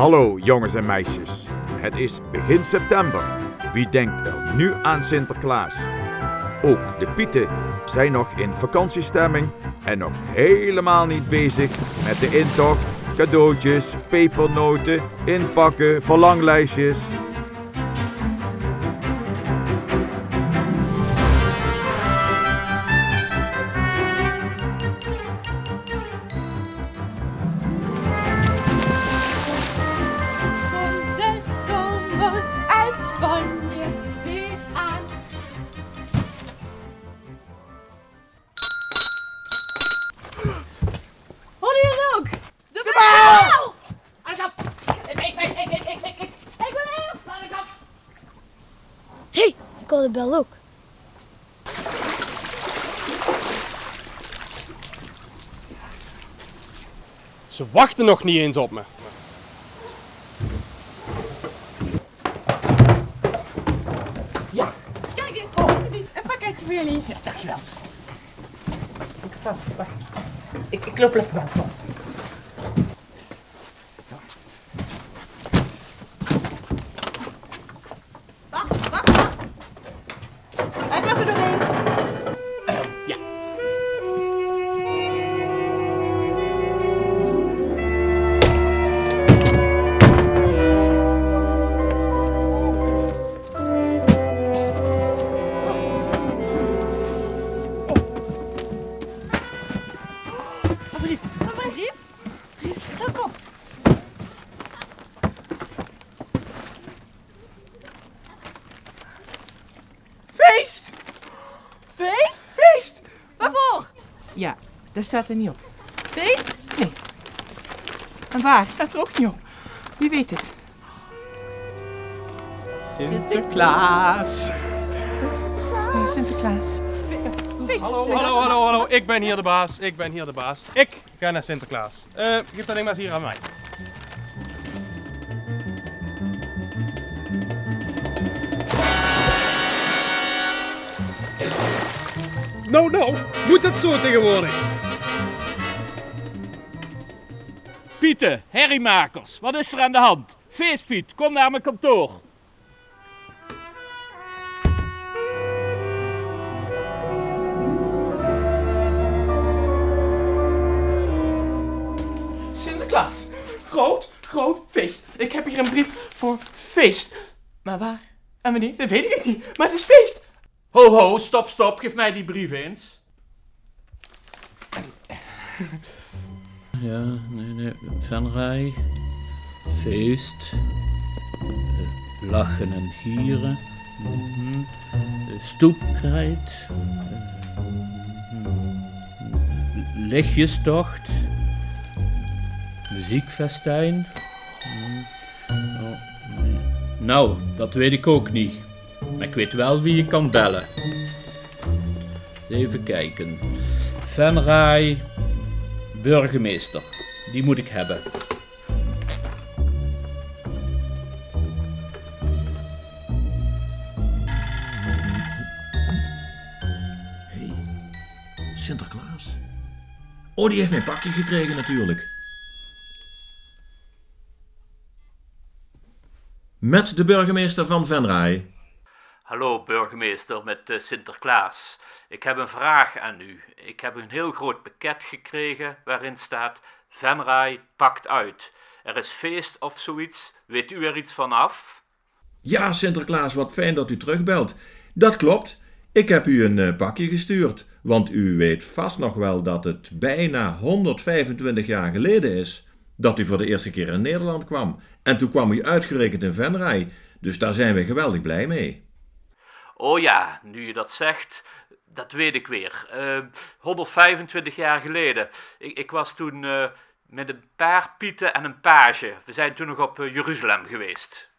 Hallo jongens en meisjes, het is begin september. Wie denkt er nu aan Sinterklaas? Ook de Pieten zijn nog in vakantiestemming en nog helemaal niet bezig met de intocht, cadeautjes, pepernoten, inpakken, verlanglijstjes. Hé, ik hoor de bel ook. Ze wachten nog niet eens op me. Ja. Kijk eens, alsjeblieft, een pakketje voor jullie. Ja, dankjewel. Ik loop even buiten. Wacht. Hij gaat er doorheen. Ja. Een brief? Wat staat erop? Feest! Feest? Feest! Waarvoor? Ja, dat staat er niet op. Feest? Nee. En waar staat er ook niet op. Wie weet het? Sinterklaas. Sinterklaas. Feest? Hallo. Ik ben hier de baas. Ik ga naar Sinterklaas. Geef dat ding maar eens hier aan mij. Nou, moet het zo tegenwoordig? Pieten, herriemakers, wat is er aan de hand? Feestpiet, kom naar mijn kantoor. Sinterklaas. Groot feest. Ik heb hier een brief voor feest. Maar waar? En wanneer? Dat weet ik niet. Maar het is feest. Ho, stop, geef mij die brief eens. Ja, nee, Venray, feest, lachen en gieren, stoepkrijt, lichtjestocht, muziekfestijn. Nou, dat weet ik ook niet, maar ik weet wel wie je kan bellen. Eens even kijken. Venray, burgemeester, die moet ik hebben. Hé, Sinterklaas. Oh, die heeft mijn pakje gekregen natuurlijk. Met de burgemeester van Venray. Hallo burgemeester met Sinterklaas. Ik heb een vraag aan u. Ik heb een heel groot pakket gekregen waarin staat Venray pakt uit. Er is feest of zoiets. Weet u er iets van af? Ja, Sinterklaas, wat fijn dat u terugbelt. Dat klopt. Ik heb u een pakje gestuurd. Want u weet vast nog wel dat het bijna 125 jaar geleden is dat u voor de eerste keer in Nederland kwam. En toen kwam u uitgerekend in Venray. Dus daar zijn we geweldig blij mee. Oh ja, nu je dat zegt, dat weet ik weer. 125 jaar geleden. Ik was toen met een paar pieten en een page. We zijn toen nog op Jeruzalem geweest.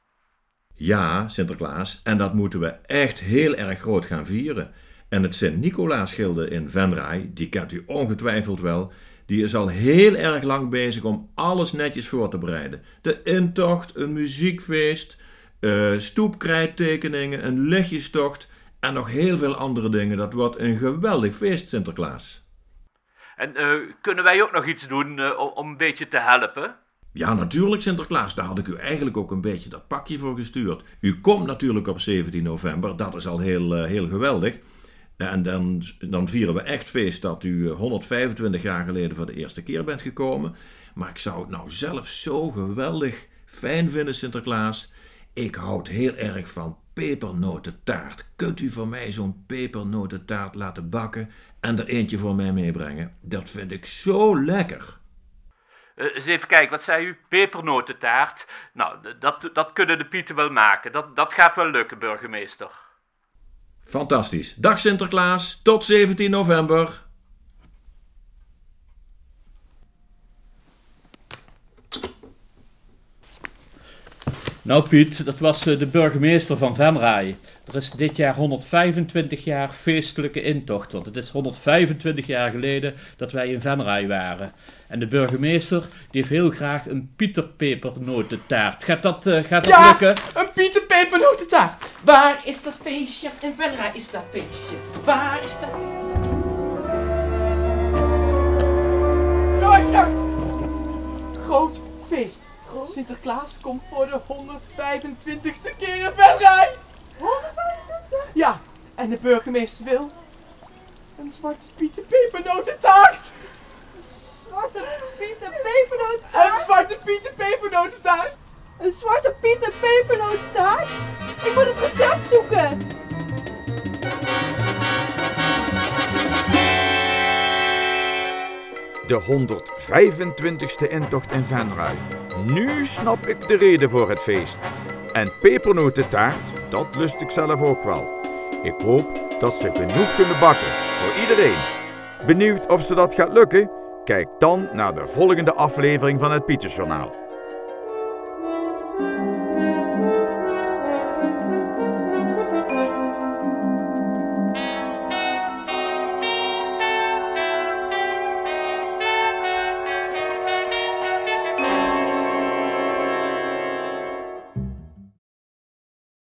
Ja, Sinterklaas, en dat moeten we echt heel erg groot gaan vieren. En het Sint-Nicolaasgilde in Venray, die kent u ongetwijfeld wel, die is al heel erg lang bezig om alles netjes voor te bereiden. De intocht, een muziekfeest, stoepkrijttekeningen, een lichtjestocht en nog heel veel andere dingen. Dat wordt een geweldig feest, Sinterklaas. En kunnen wij ook nog iets doen om een beetje te helpen? Ja, natuurlijk Sinterklaas, daar had ik u eigenlijk ook een beetje dat pakje voor gestuurd. U komt natuurlijk op 17 november, dat is al heel geweldig. En dan vieren we echt feest dat u 125 jaar geleden voor de eerste keer bent gekomen. Maar ik zou het nou zelf zo geweldig fijn vinden, Sinterklaas. Ik houd heel erg van pepernotentaart. Kunt u voor mij zo'n pepernotentaart laten bakken en er eentje voor mij meebrengen? Dat vind ik zo lekker. Eens even kijken, wat zei u? Pepernotentaart? Nou, dat kunnen de Pieten wel maken. Dat gaat wel lukken, burgemeester. Fantastisch. Dag Sinterklaas, tot 17 november. Nou Piet, dat was de burgemeester van Venray. Er is dit jaar 125 jaar feestelijke intocht, want het is 125 jaar geleden dat wij in Venray waren. En de burgemeester die heeft heel graag een pieterpepernotentaart. Gaat dat lukken? Een pieterpepernotentaart. Waar is dat feestje? In Venray is dat feestje. Waar is dat feestje? Groot feest. Sinterklaas komt voor de 125ste keer in Venray. 125? Ja, en de burgemeester wil een zwarte pieterpepernotentaart. Zwarte pieterpepernotentaart? Een zwarte pieterpepernotentaart. Een zwarte pieterpepernotentaart? Ik moet het recept zoeken. De 125ste intocht in Venray. Nu snap ik de reden voor het feest. En pepernotentaart, dat lust ik zelf ook wel. Ik hoop dat ze genoeg kunnen bakken voor iedereen. Benieuwd of ze dat gaat lukken? Kijk dan naar de volgende aflevering van het Pietersjournaal.